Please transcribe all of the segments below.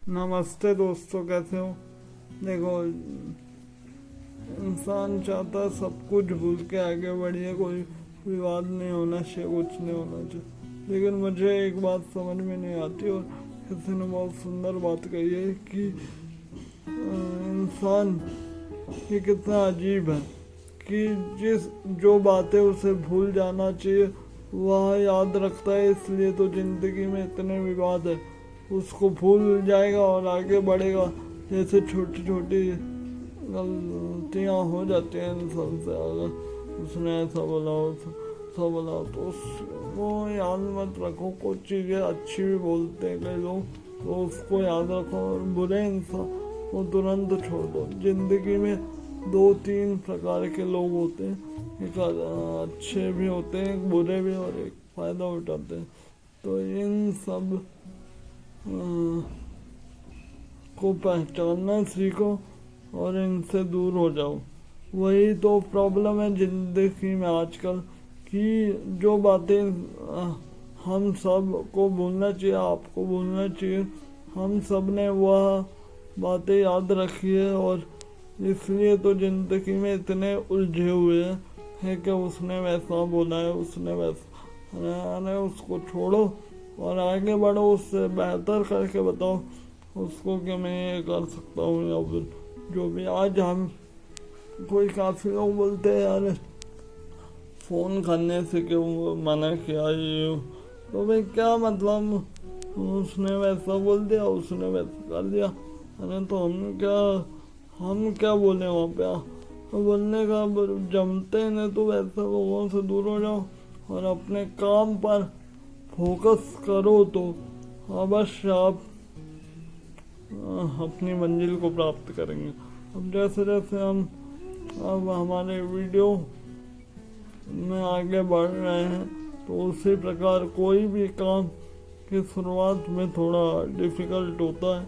नमस्ते दोस्तों, कैसे हो। देखो, इंसान चाहता है सब कुछ भूल के आगे बढ़िए, कोई विवाद नहीं होना चाहिए, कुछ नहीं होना चाहिए। लेकिन मुझे एक बात समझ में नहीं आती, और किसी ने बहुत सुंदर बात कही है कि इंसान ये कितना अजीब है कि जो बातें उसे भूल जाना चाहिए वह याद रखता है। इसलिए तो जिंदगी में इतने विवाद है। उसको भूल जाएगा और आगे बढ़ेगा। जैसे छोटी छोटी गलतियाँ हो जाती हैं इंसान से, अगर उसने ऐसा बोला ऐसा बोला तो उसको याद मत रखो। कुछ चीज़ें अच्छी भी बोलते हैं कई लोग, तो उसको याद रखो। और बुरे इंसान को तुरंत छोड़ दो। जिंदगी में दो तीन प्रकार के लोग होते हैं, एक अच्छे भी होते हैं, एक बुरे भी, और एक फ़ायदा उठाते हैं। तो इन सब को पहचानना सीखो और इनसे दूर हो जाओ। वही तो प्रॉब्लम है जिंदगी में आजकल, कि जो बातें हम सब को भूलना चाहिए, आपको भूलना चाहिए, हम सब ने वह बातें याद रखी है। और इसलिए तो जिंदगी में इतने उलझे हुए हैं कि उसने वैसा बोला है, उसने वैसा। अरे उसको छोड़ो और आगे बढ़ो, उससे बेहतर करके बताओ उसको कि मैं ये कर सकता हूँ, या फिर जो भी। आज हम कोई काफ़ी लोग बोलते हैं यार फ़ोन करने से क्यों मना किया, ये तो भाई क्या मतलब, उसने वैसा बोल दिया, उसने वैसा कर दिया। अरे तो हम क्या बोले वहाँ पे। बोलने का जमते हैं नहीं तो वैसे लोगों से दूर हो जाओ और अपने काम पर फोकस करो, तो अवश्य आप अपनी मंजिल को प्राप्त करेंगे। अब जैसे जैसे हम अब हमारे वीडियो में आगे बढ़ रहे हैं, तो उसी प्रकार कोई भी काम की शुरुआत में थोड़ा डिफ़िकल्ट होता है,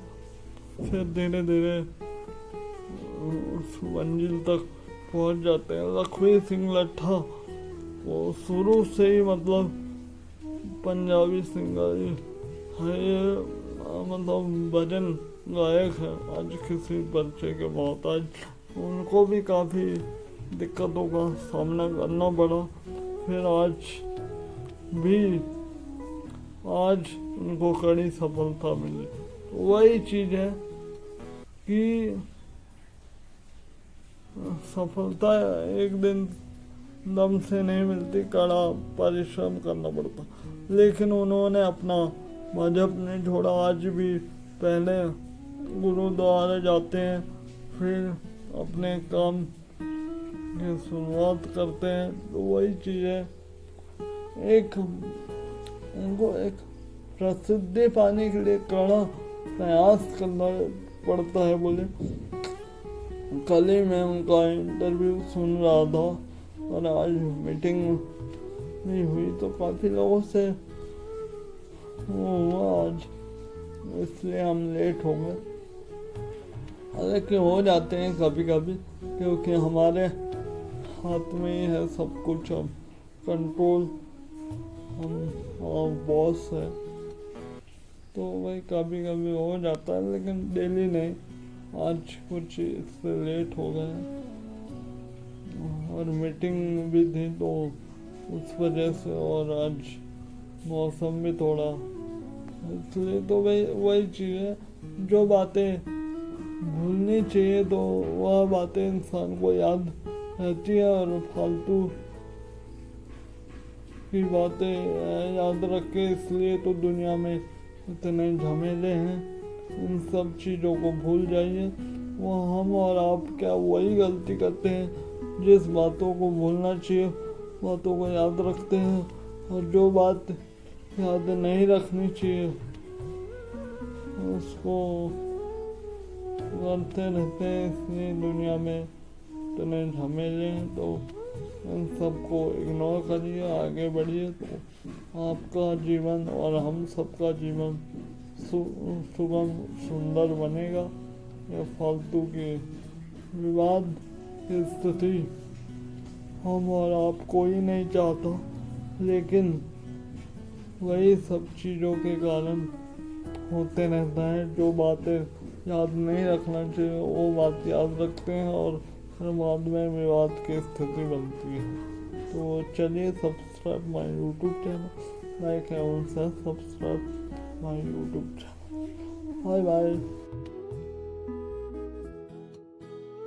फिर धीरे धीरे उस मंजिल तक पहुंच जाते हैं। लखवी सिंह लट्ठा वो शुरू से ही मतलब पंजाबी सिंगर है, मतलब भजन गायक है। आज किसी परिचय के मोहताज, उनको भी काफ़ी दिक्कतों का सामना करना पड़ा, फिर आज उनको कड़ी सफलता मिली। वही चीज़ है कि सफलता एक दिन दम से नहीं मिलती, कड़ा परिश्रम करना पड़ता। लेकिन उन्होंने अपना मजहब नहीं छोड़ा। आज भी पहले गुरुद्वारे जाते हैं, फिर अपने काम की शुरुआत करते हैं। तो वही चीज़ है, उनको एक प्रसिद्धि पाने के लिए कड़ा प्रयास करना पड़ता है। बोले कल ही मैं उनका इंटरव्यू सुन रहा था, और आज मीटिंग नहीं हुई तो काफ़ी लोगों से हुआ आज, इसलिए हम लेट हो गए। हालांकि हो जाते हैं कभी कभी, क्योंकि हमारे हाथ में ही है सब कुछ। अब कंट्रोल हम बॉस है, तो वही कभी कभी हो जाता है, लेकिन डेली नहीं। आज कुछ इससे लेट हो गए, और मीटिंग भी थी तो उस वजह से, और आज मौसम भी थोड़ा, इसलिए तो वही चीज़ है। जो बातें भूलनी चाहिए तो वह बातें इंसान को याद रहती है, और फालतू की बातें याद रख के, इसलिए तो दुनिया में इतने झमेले हैं। इन सब चीज़ों को भूल जाइए। वो हम और आप क्या वही गलती करते हैं, जिस बातों को भूलना चाहिए बातों को याद रखते हैं, और जो बात याद नहीं रखनी चाहिए उसको करते रहते हैं। इसलिए दुनिया में इतने झमेले हैं, तो इन सबको इग्नोर करिए, आगे बढ़िए, तो आपका जीवन और हम सबका जीवन सुगम सुंदर बनेगा। या फालतू के विवाद की स्थिति हम और आप कोई नहीं चाहता, लेकिन वही सब चीज़ों के कारण होते रहता है। जो बातें याद नहीं रखना चाहिए वो बात याद रखते हैं और फिर बाद में विवाद की स्थिति बनती है। तो चलिए, subscribe my YouTube channel, like एवं subscribe my YouTube channel. Bye bye.